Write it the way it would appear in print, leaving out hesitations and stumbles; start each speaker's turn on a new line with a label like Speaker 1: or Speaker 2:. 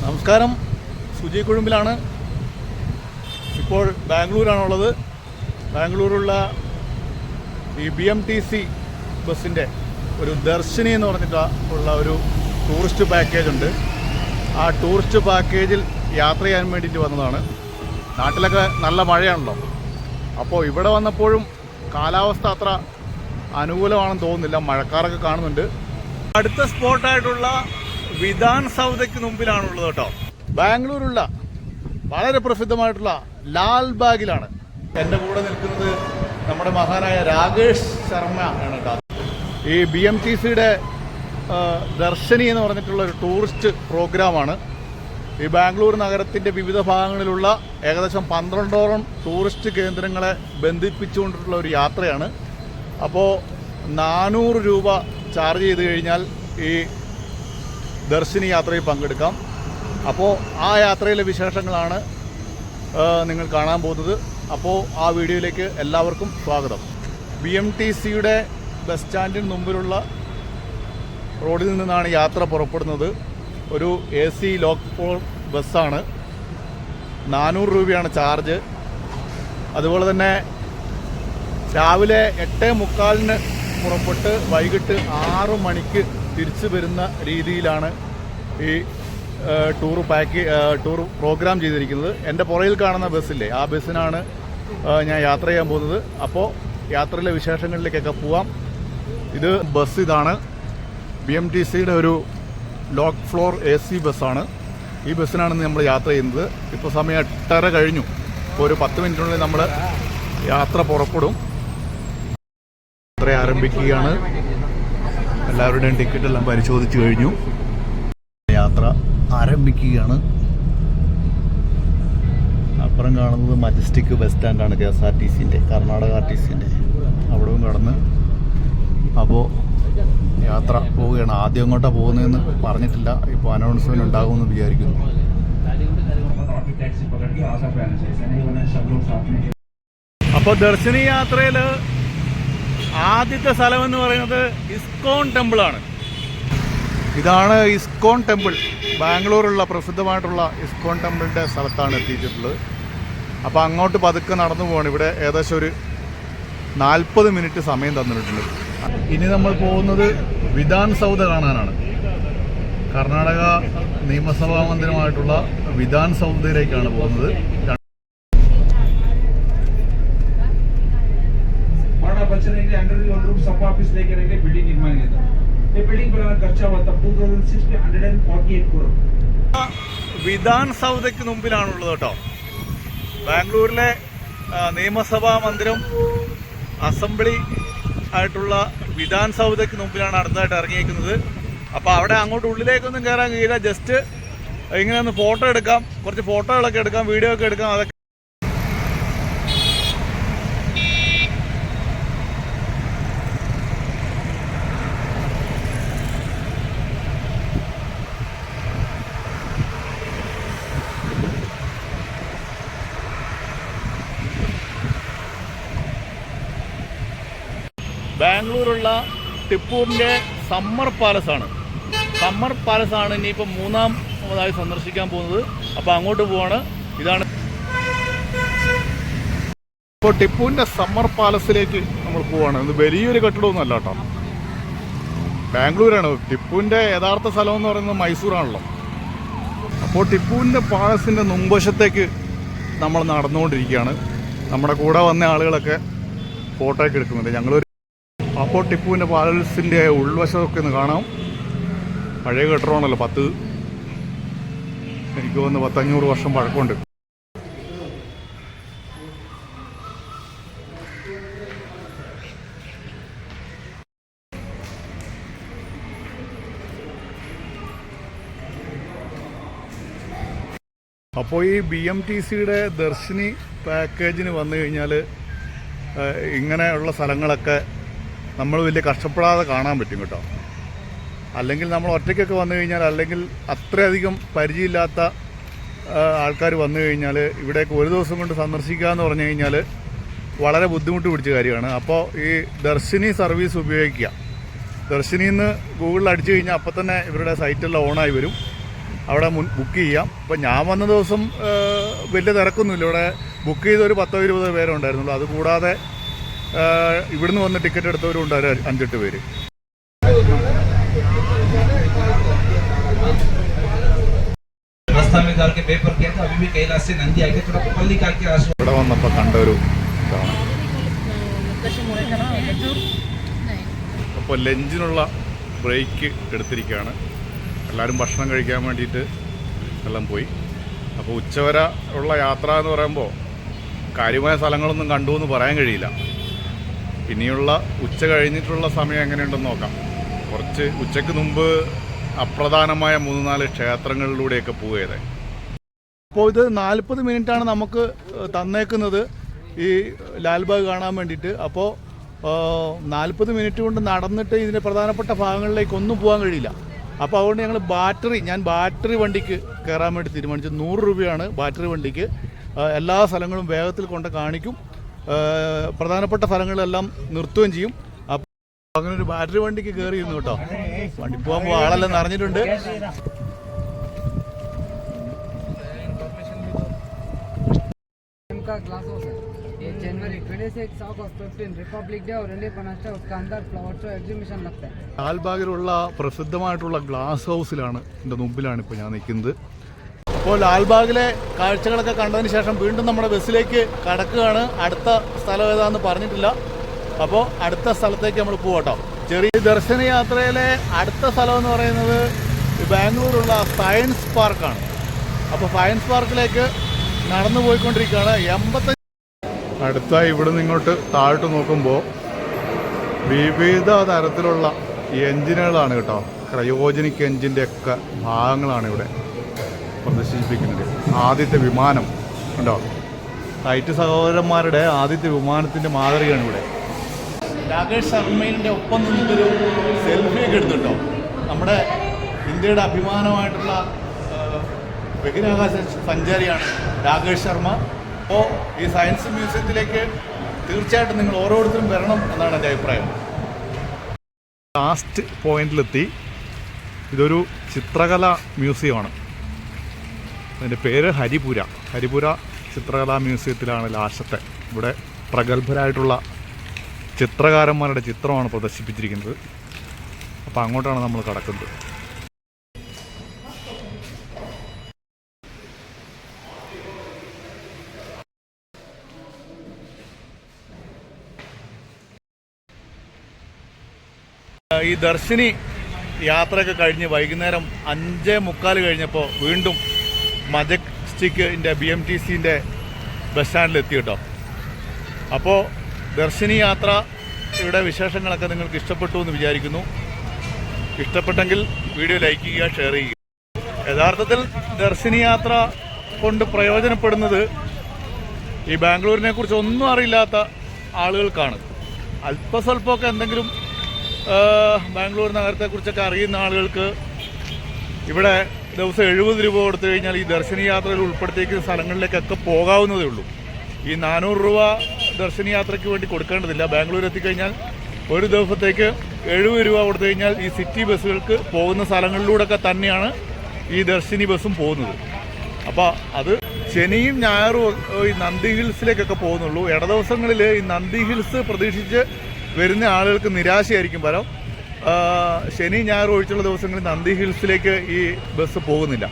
Speaker 1: നമസ്കാരം, സുജി കുഴുമ്പിലാണ്. ഇപ്പോൾ ബാംഗ്ലൂരാണുള്ളത്. ബാംഗ്ലൂരുള്ള ഈ BMTC ബസ്സിൻ്റെ ഒരു ദർശിനി എന്ന് പറഞ്ഞിട്ടുള്ള ഒരു ടൂറിസ്റ്റ് പാക്കേജ് ഉണ്ട്. ആ ടൂറിസ്റ്റ് പാക്കേജിൽ യാത്ര ചെയ്യാൻ വേണ്ടിയിട്ട് വന്നതാണ്. നാട്ടിലൊക്കെ നല്ല മഴയാണല്ലോ, അപ്പോൾ ഇവിടെ വന്നപ്പോഴും കാലാവസ്ഥ അത്ര അനുകൂലമാണെന്ന് തോന്നുന്നില്ല. മഴക്കാറൊക്കെ കാണുന്നുണ്ട്. അടുത്ത സ്പോട്ടായിട്ടുള്ള വിധാൻ സൗദയ്ക്ക് മുമ്പിലാണുള്ളത് കേട്ടോ. ബാംഗ്ലൂരുള്ള വളരെ പ്രസിദ്ധമായിട്ടുള്ള ലാൽബാഗിലാണ്. എൻ്റെ കൂടെ നിൽക്കുന്നത് നമ്മുടെ മഹാനായ രാകേഷ് ശർമ്മ ആണ് കേട്ടോ. ഈ BMTCയുടെ ദർശിനി എന്ന് പറഞ്ഞിട്ടുള്ള ഒരു ടൂറിസ്റ്റ് പ്രോഗ്രാമാണ്. ഈ ബാംഗ്ലൂർ നഗരത്തിൻ്റെ വിവിധ ഭാഗങ്ങളിലുള്ള ഏകദേശം 12ഓളം ടൂറിസ്റ്റ് കേന്ദ്രങ്ങളെ ബന്ധിപ്പിച്ചുകൊണ്ടിട്ടുള്ള ഒരു യാത്രയാണ്. അപ്പോൾ 400 രൂപ ചാർജ് ചെയ്ത് കഴിഞ്ഞാൽ ഈ ദർശിനി യാത്രയിൽ പങ്കെടുക്കാം. അപ്പോൾ ആ യാത്രയിലെ വിശേഷങ്ങളാണ് നിങ്ങൾ കാണാൻ പോകുന്നത്. അപ്പോൾ ആ വീഡിയോയിലേക്ക് എല്ലാവർക്കും സ്വാഗതം. BMTCയുടെ ബസ് സ്റ്റാൻഡിന് മുമ്പിലുള്ള റോഡിൽ നിന്നാണ് യാത്ര പുറപ്പെടുന്നത്. ഒരു AC ലോക്കൽ ബസ്സാണ്. 400 രൂപയാണ് ചാർജ്. അതുപോലെ തന്നെ രാവിലെ 8:45 പുറപ്പെട്ട് വൈകിട്ട് 6 മണിക്ക് തിരിച്ചു വരുന്ന രീതിയിലാണ് ഈ ടൂർ പ്രോഗ്രാം ചെയ്തിരിക്കുന്നത്. എൻ്റെ പുറയിൽ കാണുന്ന ബസ്സില്ലേ, ആ ബസ്സിനാണ് ഞാൻ യാത്ര ചെയ്യാൻ പോകുന്നത്. അപ്പോൾ യാത്രയിലെ വിശേഷങ്ങളിലേക്കൊക്കെ പോവാം. ഇത് ബസ് ഇതാണ്. BMTCയുടെ ഒരു ലോക്ക് ഫ്ലോർ AC ബസ്സാണ്. ഈ ബസ്സിനാണ് നമ്മൾ യാത്ര ചെയ്യുന്നത്. ഇപ്പോൾ സമയം 8:30 കഴിഞ്ഞു. ഇപ്പോൾ ഒരു 10 മിനിറ്റിനുള്ളിൽ നമ്മൾ യാത്ര പുറപ്പെടും. യാത്ര ആരംഭിക്കുകയാണ്. എല്ലാവരുടെയും ടിക്കറ്റ് എല്ലാം പരിശോധിച്ച് കഴിഞ്ഞു. യാത്ര ആരംഭിക്കുകയാണ്. അപ്പുറം കാണുന്നത് മജസ്റ്റിക് ബസ് സ്റ്റാൻഡാണ്, KSRTCൻ്റെ, കർണാടക RTCൻ്റെ. അവിടെയും കടന്ന് അപ്പോൾ യാത്ര പോവുകയാണ്. ആദ്യം എങ്ങോട്ടാണ് പോകുന്നതെന്ന് പറഞ്ഞിട്ടില്ല. ഇപ്പോൾ അനൗൺസ്മെൻറ്റ് ഉണ്ടാകുമെന്ന് വിചാരിക്കുന്നു. അപ്പോൾ ദർശിനി യാത്രയിൽ ആദ്യത്തെ സ്ഥലമെന്ന് പറയുന്നത് ഇസ്കോൺ ടെമ്പിളാണ്. ഇതാണ് ഇസ്കോൺ ടെമ്പിൾ. ബാംഗ്ലൂരുള്ള പ്രസിദ്ധമായിട്ടുള്ള ഇസ്കോൺ ടെമ്പിളിൻ്റെ സ്ഥലത്താണ് എത്തിയിട്ടുള്ളത്. അപ്പോൾ അങ്ങോട്ട് പതുക്കെ നടന്നു പോകണം. ഇവിടെ ഏകദേശം ഒരു 40 മിനിറ്റ് സമയം തന്നിട്ടുണ്ട്. ഇനി നമ്മൾ പോകുന്നത് വിധാൻ സൗദ കാണാനാണ്. കർണാടക നിയമസഭാ മന്ദിരമായിട്ടുള്ള വിധാൻ സൗദയിലേക്കാണ് പോകുന്നത്. വിധാൻ സൗദയ്ക്ക് മുമ്പിലാണുള്ളത് കേട്ടോ. ബാംഗ്ലൂരിലെ നിയമസഭാ മന്ദിരം അസംബ്ലി ആയിട്ടുള്ള വിധാൻ സൗദയ്ക്ക് മുമ്പിലാണ് അടുത്തായിട്ട് ഇറങ്ങിയിരിക്കുന്നത്. അപ്പോൾ അവിടെ അങ്ങോട്ട് ഉള്ളിലേക്കൊന്നും കയറാൻ കഴിയില്ല. ജസ്റ്റ് ഇങ്ങനെ ഒന്ന് ഫോട്ടോ എടുക്കാം, കുറച്ച് ഫോട്ടോകളൊക്കെ എടുക്കാം, വീഡിയോ ഒക്കെ എടുക്കാം. അതൊക്കെ ബാംഗ്ലൂരുള്ള ടിപ്പുവിൻ്റെ സമ്മർ പാലസാണ്. സമ്മർ പാലസാണ് ഇനിയിപ്പോൾ മൂന്നാമതായി സന്ദർശിക്കാൻ പോകുന്നത്. അപ്പോൾ അങ്ങോട്ട് പോവാണ്. ഇതാണ് ഇപ്പോൾ ടിപ്പുവിൻ്റെ സമ്മർ പാലസിലേക്ക് നമ്മൾ പോവാണ്. ഇത് വലിയൊരു കെട്ടിടമൊന്നുമല്ല കേട്ടോ, ബാംഗ്ലൂരാണ്. ടിപ്പുവിൻ്റെ യഥാർത്ഥ സ്ഥലം എന്ന് പറയുന്നത് മൈസൂറാണല്ലോ. അപ്പോൾ ടിപ്പുവിൻ്റെ പാലസിൻ്റെ മുൻവശത്തേക്ക് നമ്മൾ നടന്നുകൊണ്ടിരിക്കുകയാണ്. നമ്മുടെ കൂടെ വന്ന ആളുകളൊക്കെ ഫോട്ടോ ഒക്കെ എടുക്കുന്നുണ്ട്. ഞങ്ങളൊരു അപ്പോൾ ടിപ്പുവിൻ്റെ പാലസിൻ്റെ ഉൾവശമൊക്കെ ഒന്ന് കാണാം. പഴയ കെട്ടിടമാണല്ലോ, എനിക്ക് തോന്നുന്നു 500 വർഷം പഴക്കമുണ്ട്. അപ്പോൾ ഈ BMTCയുടെ ദർശിനി പാക്കേജിന് വന്നു കഴിഞ്ഞാൽ ഇങ്ങനെയുള്ള സ്ഥലങ്ങളൊക്കെ നമ്മൾ വലിയ കഷ്ടപ്പെടാതെ കാണാൻ പറ്റും കേട്ടോ. അല്ലെങ്കിൽ നമ്മൾ ഒറ്റയ്ക്കൊക്കെ വന്നു കഴിഞ്ഞാൽ, അല്ലെങ്കിൽ അത്രയധികം പരിചയമില്ലാത്ത ആൾക്കാർ വന്നു കഴിഞ്ഞാൽ ഇവിടേക്ക് ഒരു ദിവസം കൊണ്ട് സന്ദർശിക്കുക എന്ന് പറഞ്ഞു കഴിഞ്ഞാൽ വളരെ ബുദ്ധിമുട്ട് പിടിച്ച കാര്യമാണ്. അപ്പോൾ ഈ ദർശിനി സർവീസ് ഉപയോഗിക്കുക. ദർശിനിന്ന് ഗൂഗിളിൽ അടിച്ചു കഴിഞ്ഞാൽ അപ്പം തന്നെ ഇവരുടെ സൈറ്റെല്ലാം ഓണായി വരും. അവിടെ ബുക്ക് ചെയ്യാം. ഇപ്പം ഞാൻ വന്ന ദിവസം വലിയ തിരക്കൊന്നുമില്ല. ഇവിടെ ബുക്ക് ചെയ്ത ഒരു 10-20 പേരേ ഉണ്ടായിരുന്നുള്ളൂ. അതുകൂടാതെ ഇവിടുന്ന് വന്ന് ടിക്കറ്റ് എടുത്തവരും ഉണ്ടായിരുന്നു 5-8 പേര്. ഇവിടെ വന്നപ്പോൾ കണ്ട ഒരു ഇതാണ്. അപ്പോൾ ലഞ്ചിനുള്ള ബ്രേക്ക് എടുത്തിരിക്കുകയാണ്. എല്ലാവരും ഭക്ഷണം കഴിക്കാൻ വേണ്ടിയിട്ട് എല്ലാം പോയി. അപ്പോൾ ഉച്ചവരെ ഉള്ള യാത്ര എന്ന് പറയുമ്പോൾ കാര്യമായ സ്ഥലങ്ങളൊന്നും കണ്ടു എന്ന് പറയാൻ കഴിയില്ല. ഇനിയുള്ള ഉച്ച കഴിഞ്ഞിട്ടുള്ള സമയം എങ്ങനെയുണ്ടെന്ന് നോക്കാം. കുറച്ച് ഉച്ചയ്ക്ക് മുമ്പ് അപ്രധാനമായ 3-4 ക്ഷേത്രങ്ങളിലൂടെയൊക്കെ പോവുകയത്. അപ്പോൾ ഇത് 40 മിനിറ്റാണ് നമുക്ക് തന്നേക്കുന്നത് ഈ ലാൽബാഗ് കാണാൻ വേണ്ടിയിട്ട്. അപ്പോൾ 40 മിനിറ്റ് കൊണ്ട് നടന്നിട്ട് ഇതിൻ്റെ പ്രധാനപ്പെട്ട ഭാഗങ്ങളിലേക്ക് ഒന്നും പോകാൻ കഴിയില്ല. അപ്പോൾ അതുകൊണ്ട് ഞങ്ങൾ ഞാൻ ബാറ്ററി വണ്ടിക്ക് കയറാൻ വേണ്ടി തീരുമാനിച്ചു. 100 രൂപയാണ് ബാറ്ററി വണ്ടിക്ക്. എല്ലാ സ്ഥലങ്ങളും വേഗത്തിൽ കൊണ്ട് കാണിക്കും. പ്രധാനപ്പെട്ട സ്ഥലങ്ങളെല്ലാം നിർത്തുകയും ചെയ്യും. അപ്പോൾ അങ്ങനെ ഒരു ബാറ്ററി വണ്ടിക്ക് കയറിയിരുന്നു കേട്ടോ. വണ്ടി പോകുമ്പോൾ ആളെല്ലാം നിറഞ്ഞിട്ടുണ്ട്.
Speaker 2: ये जनवरी 26 अगस्त 15 रिपब्लिक डे और इंडिपेंडेंस डे उसके अंदर फ्लावर शो एग्जीबिशन लगता है.
Speaker 1: ലാൽബാഗിലുള്ള പ്രസിദ്ധമായിട്ടുള്ള ഗ്ലാസ് ഹൗസിലാണ് എൻ്റെ മുമ്പിലാണ് ഇപ്പോൾ ഞാൻ നിൽക്കുന്നത്. അപ്പോൾ ലാൽബാഗിലെ കാഴ്ചകളൊക്കെ കണ്ടതിന് ശേഷം വീണ്ടും നമ്മുടെ ബസ്സിലേക്ക് കടക്കുകയാണ്. അടുത്ത സ്ഥലം ഏതാണെന്ന് പറഞ്ഞിട്ടില്ല. അപ്പോൾ അടുത്ത സ്ഥലത്തേക്ക് നമ്മൾ പോകട്ടോ. ചെറിയ ദർശന യാത്രയിലെ അടുത്ത സ്ഥലം എന്ന് പറയുന്നത് ബാംഗ്ലൂരുള്ള സയൻസ് പാർക്കാണ്. അപ്പോൾ സയൻസ് പാർക്കിലേക്ക് നടന്നു പോയിക്കൊണ്ടിരിക്കുകയാണ്. 85 അടുത്തായി ഇവിടെ നിങ്ങോട്ട് താഴോട്ട് നോക്കുമ്പോൾ വിവിധ തരത്തിലുള്ള എൻജിനുകളാണ് കേട്ടോ. ക്രയോജനിക് എൻജിൻ്റെ ഒക്കെ ഭാഗങ്ങളാണ് ഇവിടെ പ്രദർശിപ്പിക്കുന്നത്. ആദ്യത്തെ വിമാനം ഉണ്ടോ, റൈറ്റ് സഹോദരന്മാരുടെ ആദ്യത്തെ വിമാനത്തിൻ്റെ മാതൃകയാണ് ഇവിടെ. രാകേഷ് ശർമ്മയുടെ ഒപ്പം നിന്നൊരു സെൽഫിയൊക്കെ എടുത്തിട്ടോ. നമ്മുടെ ഇന്ത്യയുടെ അഭിമാനമായിട്ടുള്ള ബഹിരാകാശ സഞ്ചാരിയാണ് രാകേഷ് ശർമ്മ. അപ്പോൾ ഈ സയൻസ് മ്യൂസിയത്തിലേക്ക് തീർച്ചയായിട്ടും നിങ്ങൾ ഓരോരുത്തരും വരണം എന്നാണ് എൻ്റെ അഭിപ്രായം. ലാസ്റ്റ് പോയിന്റിലെത്തി. ഇതൊരു ചിത്രകലാ മ്യൂസിയമാണ്. അതിൻ്റെ പേര് ഹരിപുര ചിത്രകലാ മ്യൂസിയത്തിലാണ് ലാസ്റ്റത്തെ. ഇവിടെ പ്രഗത്ഭരായിട്ടുള്ള ചിത്രകാരന്മാരുടെ ചിത്രമാണ് പ്രദർശിപ്പിച്ചിരിക്കുന്നത്. അപ്പോൾ അങ്ങോട്ടാണ് നമ്മൾ കടക്കുന്നത്. ഈ ദർശിനി യാത്രയൊക്കെ കഴിഞ്ഞ് വൈകുന്നേരം 5:45 കഴിഞ്ഞപ്പോൾ വീണ്ടും മജസ്റ്റിക്കിൻ്റെ BMTCൻ്റെ ബസ് സ്റ്റാൻഡിലെത്തി കേട്ടോ. അപ്പോൾ ദർശിനി യാത്രയുടെ വിശേഷങ്ങളൊക്കെ നിങ്ങൾക്ക് ഇഷ്ടപ്പെട്ടു എന്ന് വിചാരിക്കുന്നു. ഇഷ്ടപ്പെട്ടെങ്കിൽ വീഡിയോ ലൈക്ക് ചെയ്യുക, ഷെയർ ചെയ്യുക. യഥാർത്ഥത്തിൽ ദർശിനി യാത്ര കൊണ്ട് പ്രയോജനപ്പെടുന്നത് ഈ ബാംഗ്ലൂരിനെ കുറിച്ച് ഒന്നും അറിയില്ലാത്ത ആളുകൾക്കാണ്. അല്പസ്വല്പമൊക്കെ എന്തെങ്കിലും ബാംഗ്ലൂർ നഗരത്തെക്കുറിച്ചൊക്കെ അറിയുന്ന ആളുകൾക്ക് ഇവിടെ ദിവസം 70 രൂപ കൊടുത്തു കഴിഞ്ഞാൽ ഈ ദർശനി യാത്രയിൽ ഉൾപ്പെടുത്തിയിരിക്കുന്ന സ്ഥലങ്ങളിലേക്കൊക്കെ പോകാവുന്നതേ ഉള്ളൂ. ഈ 400 രൂപ ദർശനി യാത്രയ്ക്ക് വേണ്ടി കൊടുക്കേണ്ടതില്ല. ബാംഗ്ലൂർ എത്തിക്കഴിഞ്ഞാൽ ഒരു ദിവസത്തേക്ക് 70 രൂപ കൊടുത്തു കഴിഞ്ഞാൽ ഈ സിറ്റി ബസ്സുകൾക്ക് പോകുന്ന സ്ഥലങ്ങളിലൂടെയൊക്കെ തന്നെയാണ് ഈ ദർശിനി ബസ്സും പോകുന്നത്. അപ്പോൾ അത് ശനിയും ഞായറും ഈ നന്ദി ഹിൽസിലേക്കൊക്കെ പോകുന്നുള്ളൂ. ഇട ദിവസങ്ങളിൽ ഈ നന്ദി ഹിൽസ് പ്രതീക്ഷിച്ച് വരുന്ന ആളുകൾക്ക് നിരാശയായിരിക്കും. ശനി ഞായർ ഒഴിച്ചുള്ള ദിവസങ്ങളിൽ നന്ദി ഹിൽസിലേക്ക് ഈ ബസ് പോകുന്നില്ല.